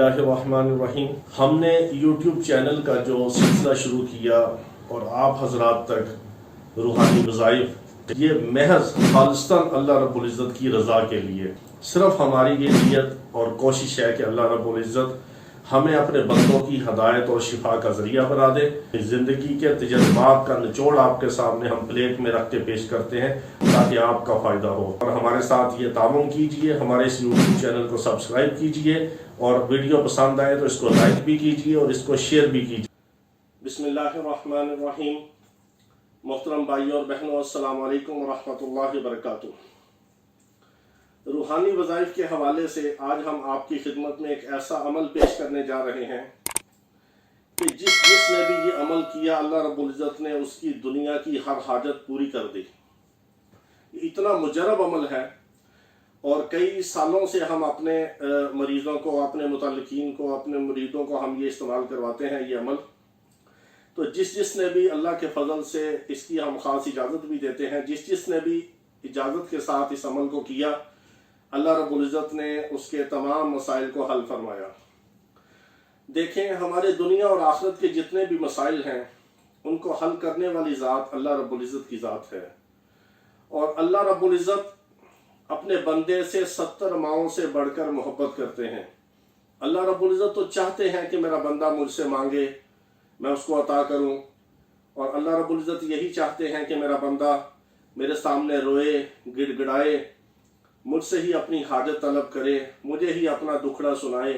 बिस्मिल्लाहिर्रहमानिर्रहीम। हमने YouTube channel का जो सिलसिला शुरू किया और आप हजरात तक रूहानी वज़ाइफ, ये महज खालिस्तान अल्लाह रब्बुल इज़्ज़त की रज़ा के लिए, सिर्फ हमारी ये नीयत और कोशिश है कि अल्लाह रब्बुल इज़्ज़त हमें अपने बंदों की हदायत और शिफा का ज़रिया बना दे। ज़िंदगी के तजर्बात का निचोड़ आपके सामने हम प्लेट में रख के पेश करते हैं ताकि आपका फ़ायदा हो, और हमारे साथ ये तामुन कीजिए, हमारे इस यूट्यूब चैनल को सब्सक्राइब कीजिए और वीडियो पसंद आए तो इसको लाइक भी कीजिए और इसको शेयर भी कीजिए। बिस्मिल्लाहिर्रहमानिर्रहीम। मोहतरम भाइयों और बहनों, अस्सलाम वालेकुम वरहमतुल्लाहि वबरकातुहू। रूहानी वज़ाइफ के हवाले से आज हम आपकी खिदमत में एक ऐसा अमल पेश करने जा रहे हैं कि जिसने भी ये अमल किया, अल्लाह रब्बुल इज़्ज़त ने उसकी दुनिया की हर हाजत पूरी कर दी। इतना मुजरब अमल है और कई सालों से हम अपने मरीज़ों को, अपने मुतल्लिकीन को, अपने मुरीदों को हम ये इस्तेमाल करवाते हैं ये अमल। तो जिसने भी अल्लाह के फजल से इसकी हम ख़ास इजाज़त भी देते हैं, जिसने भी इजाज़त के साथ इस अमल को किया, अल्लाह रब्बुल इज़्ज़त ने उसके तमाम मसाइल को हल फरमाया। देखें, हमारे दुनिया और आखिरत के जितने भी मसाइल हैं उनको हल करने वाली ज़ात अल्लाह रब्बुल इज़्ज़त की ज़ात है। और अल्लाह रब्बुल इज़्ज़त अपने बंदे से 70 माओं से बढ़कर मोहब्बत करते हैं। अल्लाह रब्बुल इज़्ज़त तो चाहते हैं कि मेरा बंदा मुझसे मांगे, मैं उसको अता करूं, और अल्लाह रब्बुल इज़्ज़त यही चाहते हैं कि मेरा बंदा मेरे सामने रोए, गिड़गिड़ाए, मुझसे ही अपनी हाजत तलब करे, मुझे ही अपना दुखड़ा सुनाए।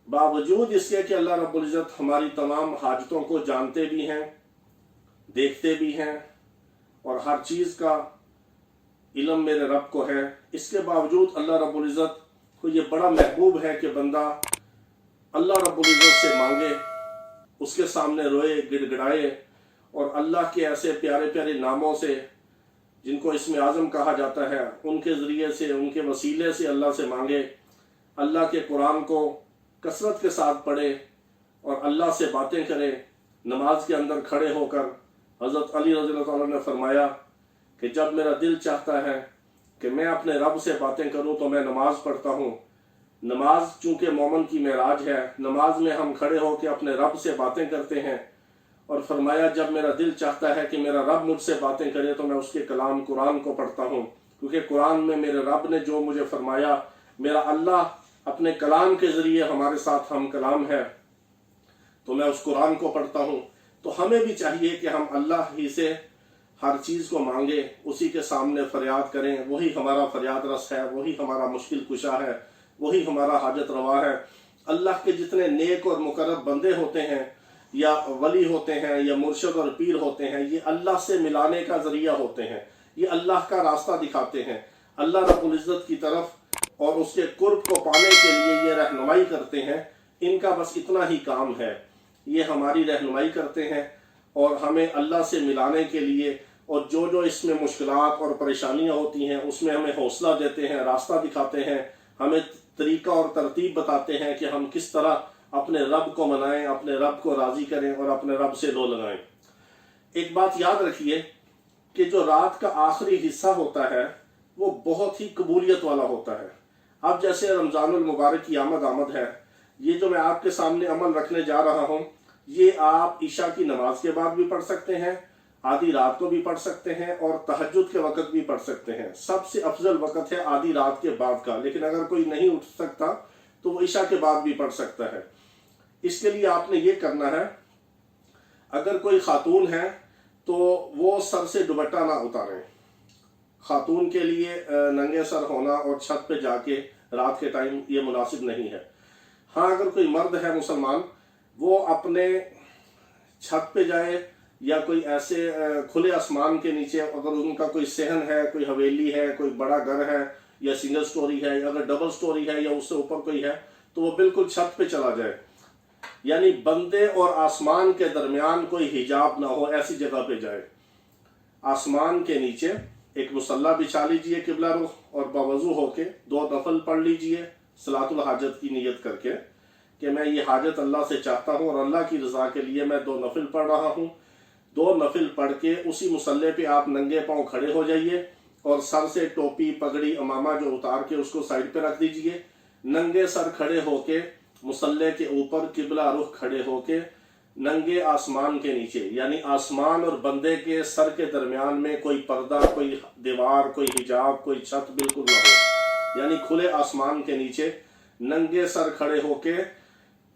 बावजूद इसके कि अल्लाह रब्बुल इज़्ज़त हमारी तमाम हाजतों को जानते भी हैं, देखते भी हैं और हर चीज़ का इल्म मेरे रब को है, इसके बावजूद अल्लाह रब्बुल इज़्ज़त को ये बड़ा महबूब है कि बंदा अल्लाह रब्बुल इज़्ज़त से मांगे, उसके सामने रोए, गिड़गिड़ाए और अल्लाह के ऐसे प्यारे प्यारे नामों से जिनको इसमें आज़म कहा जाता है, उनके ज़रिए से, उनके वसीले से अल्लाह से मांगे, अल्लाह के कुरान को कसरत के साथ पढ़े और अल्लाह से बातें करे। नमाज के अंदर खड़े होकर हज़रत अली रज़ियल्लाहु अन्हु ने फरमाया कि जब मेरा दिल चाहता है कि मैं अपने रब से बातें करूं तो मैं नमाज पढ़ता हूं। नमाज चूँकि मोमिन की मेराज है, नमाज में हम खड़े होकर अपने रब से बातें करते हैं। और फरमाया जब मेरा दिल चाहता है कि मेरा रब मुझसे बातें करे तो मैं उसके कलाम कुरान को पढ़ता हूँ, क्योंकि कुरान में मेरे रब ने जो मुझे फरमाया, मेरा अल्लाह अपने कलाम के ज़रिए हमारे साथ हम कलाम है, तो मैं उस कुरान को पढ़ता हूँ। तो हमें भी चाहिए कि हम अल्लाह ही से हर चीज़ को मांगे, उसी के सामने फरियाद करें। वही हमारा फरियाद रस है, वही हमारा मुश्किल कुशा है, वही हमारा हाजत रवा है। अल्लाह के जितने नेक और मुकर्रब बंदे होते हैं, या वली होते हैं, या मुर्शिद और पीर होते हैं, ये अल्लाह से मिलाने का ज़रिया होते हैं, ये अल्लाह का रास्ता दिखाते हैं अल्लाह रब्बुल इज़्ज़त की तरफ, और उसके कुर्ब को पाने के लिए ये रहनुमाई करते हैं। इनका बस इतना ही काम है, ये हमारी रहनुमाई करते हैं और हमें अल्लाह से मिलाने के लिए, और जो जो इसमें मुश्किलात और परेशानियाँ होती हैं उसमें हमें हौसला देते हैं, रास्ता दिखाते हैं, हमें तरीका और तरतीब बताते हैं कि हम किस तरह अपने रब को मनाएं, अपने रब को राज़ी करें और अपने रब से लो लगाएं। एक बात याद रखिए कि जो रात का आखिरी हिस्सा होता है वो बहुत ही कबूलियत वाला होता है। अब जैसे रमज़ानुल मुबारक की आमद है, ये जो मैं आपके सामने अमल रखने जा रहा हूँ, ये आप ईशा की नमाज के बाद भी पढ़ सकते हैं, आधी रात को भी पढ़ सकते हैं और तहज्जुद के वक़्त भी पढ़ सकते हैं। सबसे अफजल वक़्त है आधी रात के बाद का, लेकिन अगर कोई नहीं उठ सकता तो वो ईशा के बाद भी पढ़ सकता है। इसके लिए आपने ये करना है, अगर कोई खातून है तो वो सर से दुपट्टा ना उतारें। खातून के लिए नंगे सर होना और छत पे जाके रात के टाइम ये मुनासिब नहीं है। हाँ, अगर कोई मर्द है मुसलमान, वो अपने छत पे जाए या कोई ऐसे खुले आसमान के नीचे, अगर उनका कोई सहन है, कोई हवेली है, कोई बड़ा घर है या सिंगल स्टोरी है, या अगर डबल स्टोरी है या उससे ऊपर कोई है, तो वो बिल्कुल छत पे चला जाए। यानी बंदे और आसमान के दरमियान कोई हिजाब ना हो, ऐसी जगह पे जाए। आसमान के नीचे एक मुसल्ला बिछा लीजिए किबला रुख, और बावजू होके 2 नफल पढ़ लीजिए सलातुल हाजत की नियत करके कि मैं ये हाजत अल्लाह से चाहता हूँ और अल्लाह की रज़ा के लिए मैं 2 नफल पढ़ रहा हूँ। 2 नफल पढ़ के उसी मुसल्ले पे आप नंगे पाँव खड़े हो जाइए और सर से टोपी, पगड़ी, अमामा जो उतार के उसको साइड पे रख दीजिए। नंगे सर खड़े होके मुसल्ले के ऊपर किबला रुख खड़े होके नंगे आसमान के नीचे, यानी आसमान और बंदे के सर के दरमियान में कोई पर्दा, कोई दीवार, कोई हिजाब, कोई छत बिल्कुल ना हो, यानी खुले आसमान के नीचे नंगे सर खड़े होके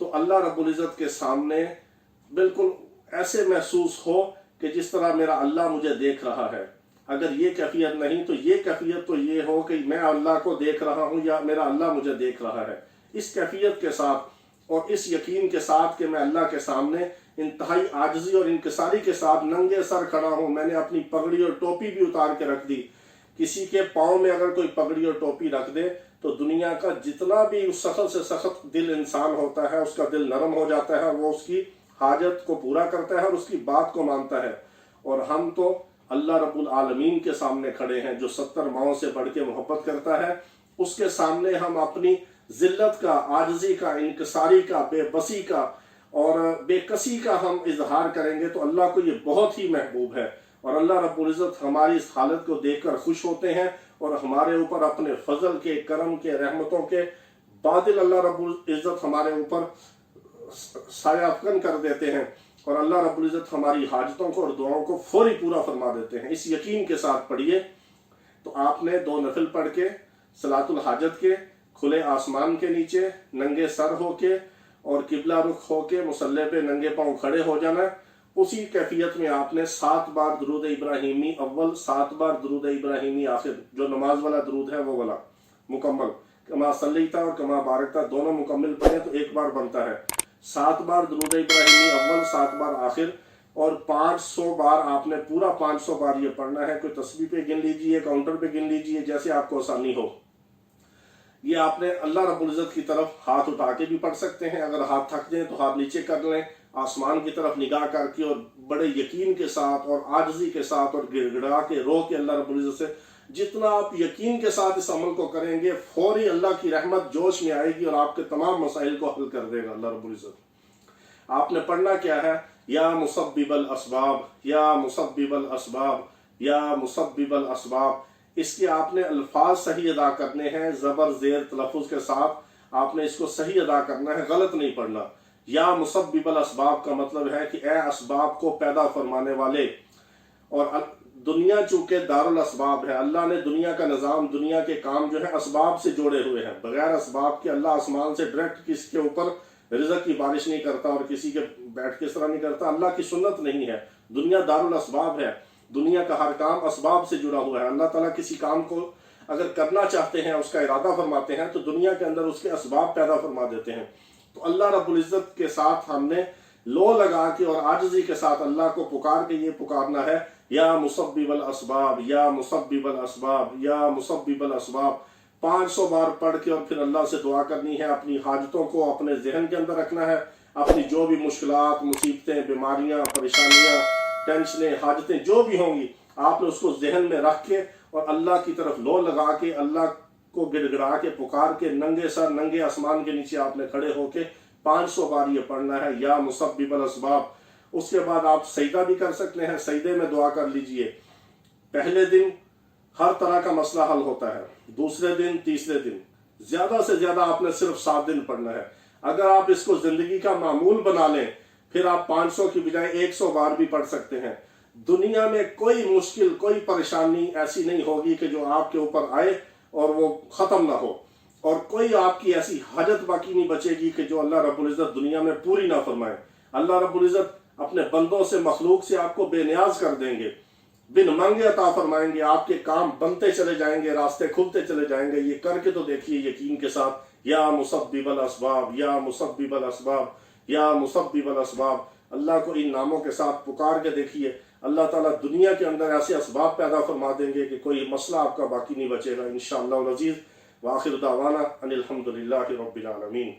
तो अल्लाह रब्बुल इज़्ज़त के सामने बिल्कुल ऐसे महसूस हो कि जिस तरह मेरा अल्लाह मुझे देख रहा है। अगर ये कैफियत नहीं तो ये कैफियत तो ये हो कि मैं अल्लाह को देख रहा हूँ या मेरा अल्लाह मुझे देख रहा है। इस कैफियत के साथ और इस यकीन के साथ कि मैं अल्लाह के सामने इंतहाई आजिज़ी और इंकिसारी के साथ नंगे सर खड़ा हूँ। मैंने अपनी पगड़ी और टोपी भी उतार के रख दी। किसी के पाँव में अगर कोई पगड़ी और टोपी रख दे तो दुनिया का जितना भी सख्त से सख्त दिल इंसान होता है उसका दिल नरम हो जाता है, वो उसकी हाजत को पूरा करता है और उसकी बात को मानता है। और हम तो अल्लाह रब्बुल आलमीन के सामने खड़े हैं जो 70 माओं से बढ़ के मोहब्बत करता है। उसके सामने हम अपनी जिल्लत का, आजिज़ी का, इंकिसारी का, बेबसी का और बेकसी का हम इजहार करेंगे तो अल्लाह को ये बहुत ही महबूब है। और अल्लाह रब्बुल इज़्ज़त हमारी इस हालत को देखकर खुश होते हैं और हमारे ऊपर अपने फजल के, करम के, रहमतों के बादल अल्लाह रब्बुल इज़्ज़त हमारे ऊपर साया अफकन कर देते हैं और अल्लाह रब्बुल इज़्ज़त हमारी हाजतों को और दुआओं को फौरी पूरा फरमा देते हैं। इस यकीन के साथ पढ़िए। तो आपने 2 नफिल पढ़ के सलातुल हाजत के खुले आसमान के नीचे नंगे सर होके और किबला रुख होके मुसल्ले पे नंगे पांव खड़े हो जाना। उसी कैफियत में आपने 7 बार दुरूद इब्राहिमी अव्वल, 7 बार दुरूद इब्राहिमी आखिर, जो नमाज वाला दुरूद है वो वाला मुकम्मल, कमा सल्लैता और कमा बारकता दोनों मुकम्मल पढ़े तो 1 बार बनता है। 7 बार दुरूद इब्राहिमी अव्वल, 7 बार आखिर और 500 बार आपने पूरा 500 बार ये पढ़ना है। कोई तस्बीह पे गिन लीजिए, काउंटर पे गिन लीजिए, जैसे आपको आसानी हो। ये आपने अल्लाह रब्बुल इज़्ज़त की तरफ हाथ उठा के भी पढ़ सकते हैं। अगर हाथ थक जाए तो हाथ नीचे कर लें, आसमान की तरफ निगाह करके और बड़े यकीन के साथ और आजिज़ी के साथ और गिड़गिड़ा के रो के अल्लाह रब्बुल इज़्ज़त से जितना आप यकीन के साथ इस अमल को करेंगे फौरी अल्लाह की रहमत जोश में आएगी और आपके तमाम मसाइल को हल कर देगा अल्लाह रब्बुल इज़्ज़त। आपने पढ़ना क्या है? या मुसब्बिबल असबाब, या मुसब्बिबल असबाब, या मुसब्बिबल असबाब। इसके आपने अल्फाज सही अदा करने हैं, ज़बर ज़ेर तलफ़ुज़ के साथ आपने इसको सही अदा करना है, गलत नहीं पढ़ना। या मुसब्बिबल असबाब का मतलब है कि ए असबाब को पैदा फरमाने वाले। और दुनिया चूंकि दारुल असबाब है, अल्लाह ने दुनिया का निज़ाम, दुनिया के काम जो है असबाब से जोड़े हुए हैं। बगैर असबाब के अल्लाह आसमान से डायरेक्ट किसके ऊपर रिज़्क़ की बारिश नहीं करता और किसी के बैठ के इस तरह नहीं करता। अल्लाह की सुन्नत नहीं है। दुनिया दारुल असबाब है, दुनिया का हर काम असबाब से जुड़ा हुआ है। अल्लाह ताला किसी काम को अगर करना चाहते हैं, उसका इरादा फरमाते हैं तो दुनिया के अंदर उसके असबाब पैदा फरमा देते हैं। तो अल्लाह रब्बुल इज़्ज़त के साथ हमने लो लगा के और आजिज़ी के साथ अल्लाह को पुकार के ये पुकारना है, या मुसब्बिबल असबाब, या मुसब्बिबल असबाब, या मुसब्बिबल असबाब। 500 बार पढ़ के और फिर अल्लाह से दुआ करनी है। अपनी हाजतों को अपने जहन के अंदर रखना है। अपनी जो भी मुश्किलात, मुसीबतें, बीमारियां, परेशानियां, टेंशनें, हाजतें जो भी होंगी आपने उसको जहन में रख के और अल्लाह की तरफ लो लगा के अल्लाह को गिड़गिड़ा के पुकार के नंगे सर नंगे आसमान के नीचे आपने खड़े होके 500 बार ये पढ़ना है, या मुसब्बिबल असबाब। उसके बाद आप सजदा भी कर सकते हैं, सजदे में दुआ कर लीजिए। पहले दिन हर तरह का मसला हल होता है, दूसरे दिन, तीसरे दिन, ज्यादा से ज्यादा आपने सिर्फ 7 दिन पढ़ना है। अगर आप इसको जिंदगी का मामूल बना लें फिर आप 500 की बजाय 100 बार भी पढ़ सकते हैं। दुनिया में कोई मुश्किल, कोई परेशानी ऐसी नहीं होगी कि जो आपके ऊपर आए और वो खत्म ना हो, और कोई आपकी ऐसी हाजत बाकी नहीं बचेगी कि जो अल्लाह रब्बुल इज़्ज़त दुनिया में पूरी ना फरमाए। अल्लाह रब्बुल इज़्ज़त अपने बंदों से, मखलूक से आपको बेनियाज कर देंगे, बिन मांगे अता फरमाएंगे। आपके काम बनते चले जाएंगे, रास्ते खुलते चले जाएंगे। ये करके तो देखिए यकीन के साथ, या मुसब्बिबल असबाब, या मुसब्बिबल असबाब, या मुसब्बिबल असबाब। अल्लाह को इन नामों के साथ पुकार के देखिए, अल्लाह ताला दुनिया के अंदर ऐसे असबाब पैदा फरमा देंगे कि कोई मसला आपका बाकी नहीं बचेगा इंशाअल्लाह अल अज़ीज़। व आखिर दावाना अनिल हम्दुलिल्लाहि रब्बिल आलमीन।